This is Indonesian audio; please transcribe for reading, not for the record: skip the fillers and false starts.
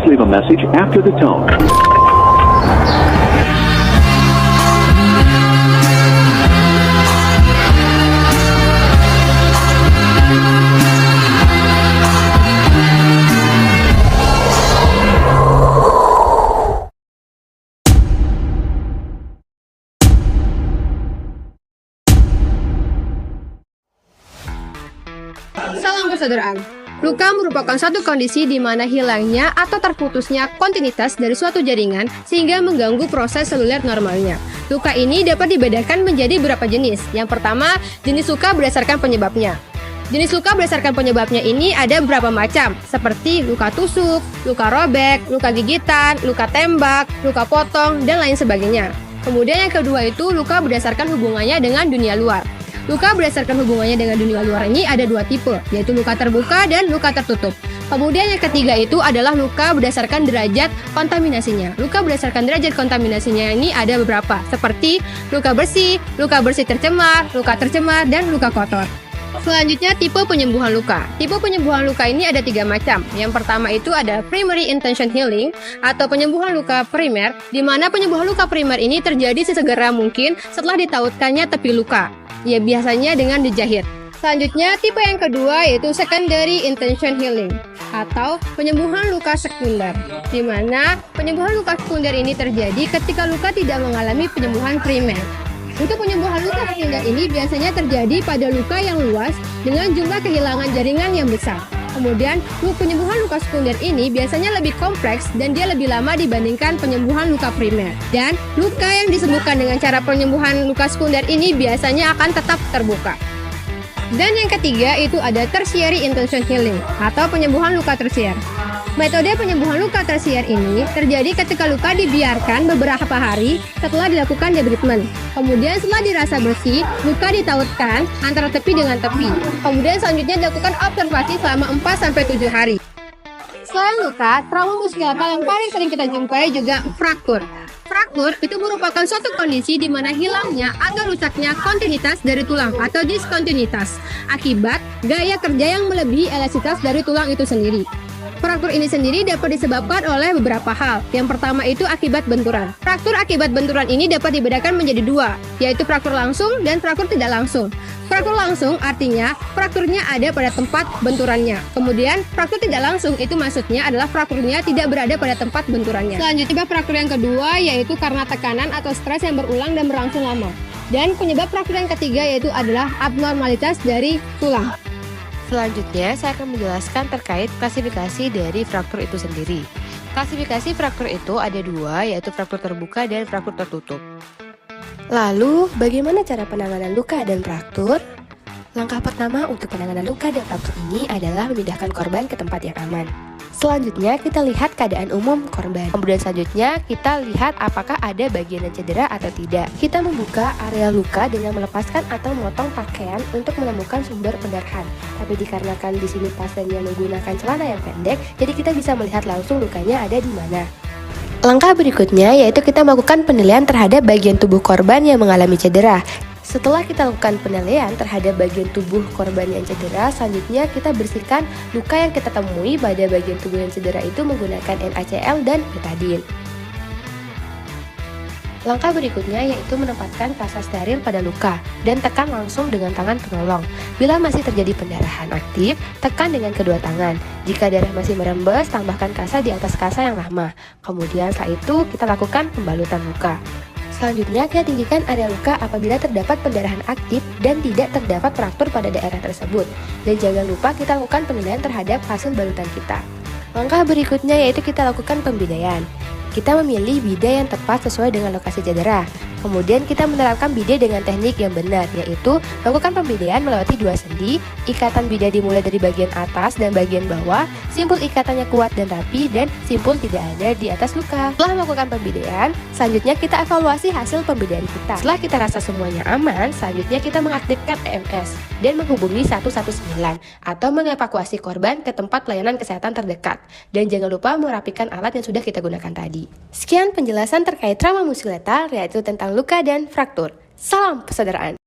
leave a message after the tone. Salam persaudaraan. Luka merupakan suatu kondisi di mana hilangnya atau terputusnya kontinuitas dari suatu jaringan sehingga mengganggu proses seluler normalnya. Luka ini dapat dibedakan menjadi beberapa jenis. Yang pertama, jenis luka berdasarkan penyebabnya. Jenis luka berdasarkan penyebabnya ini ada beberapa macam, seperti luka tusuk, luka robek, luka gigitan, luka tembak, luka potong, dan lain sebagainya. Kemudian yang kedua itu luka berdasarkan hubungannya dengan dunia luar. Luka berdasarkan hubungannya dengan dunia luar ini ada dua tipe, yaitu luka terbuka dan luka tertutup. Kemudian yang ketiga itu adalah luka berdasarkan derajat kontaminasinya. Luka berdasarkan derajat kontaminasinya ini ada beberapa, seperti luka bersih tercemar, dan luka kotor. Selanjutnya tipe penyembuhan luka. Tipe penyembuhan luka ini ada tiga macam. Yang pertama itu ada primary intention healing atau penyembuhan luka primer, di mana penyembuhan luka primer ini terjadi sesegera mungkin setelah ditautkannya tepi luka. Ya biasanya dengan dijahit. Selanjutnya tipe yang kedua yaitu secondary intention healing atau penyembuhan luka sekunder, di mana penyembuhan luka sekunder ini terjadi ketika luka tidak mengalami penyembuhan primer. Untuk penyembuhan luka sekunder ini biasanya terjadi pada luka yang luas dengan jumlah kehilangan jaringan yang besar. Kemudian, penyembuhan luka sekunder ini biasanya lebih kompleks dan dia lebih lama dibandingkan penyembuhan luka primer. Dan luka yang disembuhkan dengan cara penyembuhan luka sekunder ini biasanya akan tetap terbuka. Dan yang ketiga itu ada tertiary intention healing atau penyembuhan luka tersier. Metode penyembuhan luka tersier ini terjadi ketika luka dibiarkan beberapa hari setelah dilakukan debridement. Kemudian setelah dirasa bersih, luka ditautkan antara tepi dengan tepi. Kemudian selanjutnya dilakukan observasi selama 4-7 hari. Selain luka, trauma muskuloskeletal yang paling sering kita jumpai juga fraktur. Fraktur itu merupakan suatu kondisi di mana hilangnya atau rusaknya kontinuitas dari tulang atau diskontinuitas akibat gaya kerja yang melebihi elastisitas dari tulang itu sendiri. Fraktur ini sendiri dapat disebabkan oleh beberapa hal. Yang pertama itu akibat benturan. Fraktur akibat benturan ini dapat dibedakan menjadi dua, yaitu fraktur langsung dan fraktur tidak langsung. Fraktur langsung artinya frakturnya ada pada tempat benturannya. Kemudian fraktur tidak langsung itu maksudnya adalah frakturnya tidak berada pada tempat benturannya. Selanjutnya fraktur yang kedua yaitu karena tekanan atau stres yang berulang dan berlangsung lama. Dan penyebab fraktur yang ketiga yaitu adalah abnormalitas dari tulang. Selanjutnya, saya akan menjelaskan terkait klasifikasi dari fraktur itu sendiri. Klasifikasi fraktur itu ada dua, yaitu fraktur terbuka dan fraktur tertutup. Lalu, bagaimana cara penanganan luka dan fraktur? Langkah pertama untuk penanganan luka dan fraktur ini adalah memindahkan korban ke tempat yang aman. Selanjutnya, kita lihat keadaan umum korban. Kemudian selanjutnya, kita lihat apakah ada bagian yang cedera atau tidak. Kita membuka area luka dengan melepaskan atau memotong pakaian untuk menemukan sumber pendarahan. Tapi dikarenakan di sini pasiennya menggunakan celana yang pendek, jadi kita bisa melihat langsung lukanya ada di mana. Langkah berikutnya yaitu kita melakukan penilaian terhadap bagian tubuh korban yang mengalami cedera. Setelah kita lakukan penilaian terhadap bagian tubuh korban yang cedera, selanjutnya kita bersihkan luka yang kita temui pada bagian tubuh yang cedera itu menggunakan NaCl dan betadine. Langkah berikutnya yaitu menempatkan kasa steril pada luka dan tekan langsung dengan tangan penolong. Bila masih terjadi pendarahan aktif, tekan dengan kedua tangan. Jika darah masih merembes, tambahkan kasa di atas kasa yang lama. Kemudian setelah itu kita lakukan pembalutan luka. Selanjutnya, kita tinggikan area luka apabila terdapat pendarahan aktif dan tidak terdapat fraktur pada daerah tersebut. Dan jangan lupa kita lakukan penilaian terhadap hasil balutan kita. Langkah berikutnya yaitu kita lakukan pembidaian. Kita memilih bidai yang tepat sesuai dengan lokasi cedera. Kemudian kita menerapkan bidai dengan teknik yang benar, yaitu melakukan pembidaian melewati 2 sendi, ikatan bidai dimulai dari bagian atas dan bagian bawah, simpul ikatannya kuat dan rapi, dan simpul tidak ada di atas luka. Setelah melakukan pembidaian, selanjutnya kita evaluasi hasil pembidaian kita. Setelah kita rasa semuanya aman, selanjutnya kita mengaktifkan EMS dan menghubungi 119 atau mengevakuasi korban ke tempat pelayanan kesehatan terdekat. Dan jangan lupa merapikan alat yang sudah kita gunakan tadi. Sekian penjelasan terkait trauma muskuloskeletal, yaitu tentang luka dan fraktur. Salam persaudaraan.